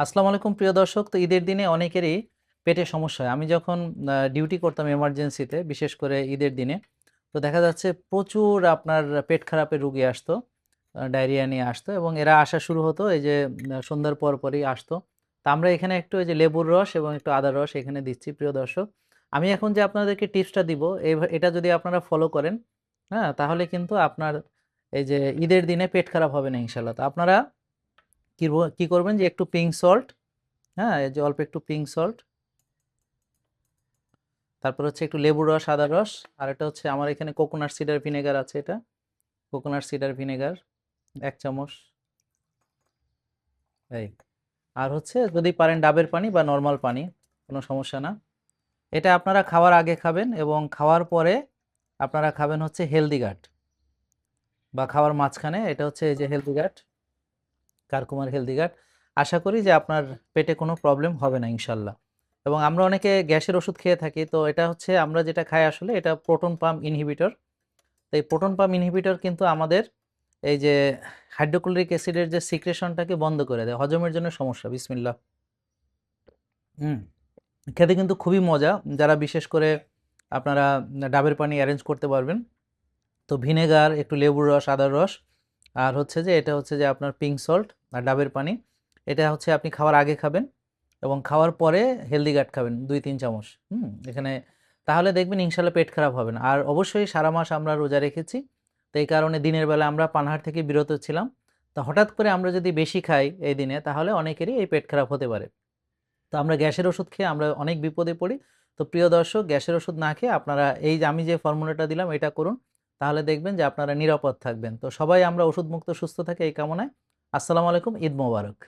আসসালামু আলাইকুম প্রিয় দর্শক। তো ঈদের দিনে অনেকেরই পেটে সমস্যা হয়। আমি যখন ডিউটি করতাম এমার্জেন্সিতে, বিশেষ করে ঈদের দিনে, তো দেখা যাচ্ছে প্রচুর আপনার পেট খারাপের রুগী আসতো, ডায়রিয়া নিয়ে আসতো, এবং এরা আসা শুরু হতো এই যে সন্ধ্যার পর পরই আসতো। তো আমরা এখানে একটু এই যে লেবুর রস এবং একটু আদার রস এখানে দিচ্ছি প্রিয় দর্শক। আমি এখন যে আপনাদেরকে টিপসটা দিব, এটা যদি আপনারা ফলো করেন, হ্যাঁ, তাহলে কিন্তু আপনার এই যে ঈদের দিনে পেট খারাপ হবে না ইনশাল্লাহ। তো আপনারা কি করবেন যে একটু পিঙ্ক সল্ট, হ্যাঁ, এই যে অল্প একটু পিঙ্ক সল্ট, তারপর হচ্ছে একটু লেবুর রস, আদার রস, আর এটা হচ্ছে আমার এখানে কোকোনাট সিডার ভিনেগার আছে, এটা কোকোনাট সিডার ভিনেগার 1 চামচ, এই, আর হচ্ছে যদি পারেন ডাবের পানি বা নর্মাল পানি, কোনো সমস্যা না। এটা আপনারা খাওয়ার আগে খাবেন এবং খাওয়ার পরে আপনারা খাবেন হচ্ছে হেলদি গাট, বা খাওয়ার মাঝখানে, এটা হচ্ছে এই যে হেলদি গাট, কারকুমার হেলদি গাট। আশা করি যে আপনার পেটে কোনো প্রবলেম হবে না ইনশাল্লাহ। এবং আমরা অনেকে গ্যাসের ওষুধ খেয়ে থাকি, তো এটা হচ্ছে আমরা যেটা খাই আসলে এটা প্রোটন পাম্প ইনহিবিটর। তো এই প্রোটন পাম্প ইনহিবিটর কিন্তু আমাদের এই যে হাইড্রোক্লোরিক অ্যাসিডের যে সিক্রেশনটাকে বন্ধ করে দেয়, হজমের জন্য সমস্যা। বিসমিল্লাহ। হুম, খেতে কিন্তু খুবই মজা। যারা বিশেষ করে আপনারা ডাবের পানি অ্যারেঞ্জ করতে পারবেন, তো ভিনেগার, একটু লেবুর রস, আদার রস, আর হচ্ছে যে এটা হচ্ছে যে আপনার পিঙ্ক সল্ট আর ডাবের পানি, এটা হচ্ছে আপনি খাওয়ার আগে খাবেন এবং খাওয়ার পরে হেলদি গাট খাবেন 2-3 চামচ। এখানে তাহলে দেখবেন ইনশাল্লাহ পেট খারাপ হবে না। আর অবশ্যই সারা মাস আমরা রোজা রেখেছি, তো এই কারণে দিনের বেলা আমরা পানাহার থেকে বিরত ছিলাম। তো হঠাৎ করে আমরা যদি বেশি খাই এই দিনে, তাহলে অনেকেরই এই পেট খারাপ হতে পারে। তো আমরা গ্যাসের ওষুধ খেয়ে আমরা অনেক বিপদে পড়ি। তো প্রিয় দর্শক, গ্যাসের ওষুধ না খেয়ে আপনারা এই যে আমি যে ফর্মুলাটা দিলাম এটা করুন, তাহলে দেখবেন যে আপনারা নিরাপদ থাকবেন। তো সবাই আমরা ওষুধ মুক্ত সুস্থ থাকি এই কামনায়। আসসালামু আলাইকুম, ঈদ মোবারক।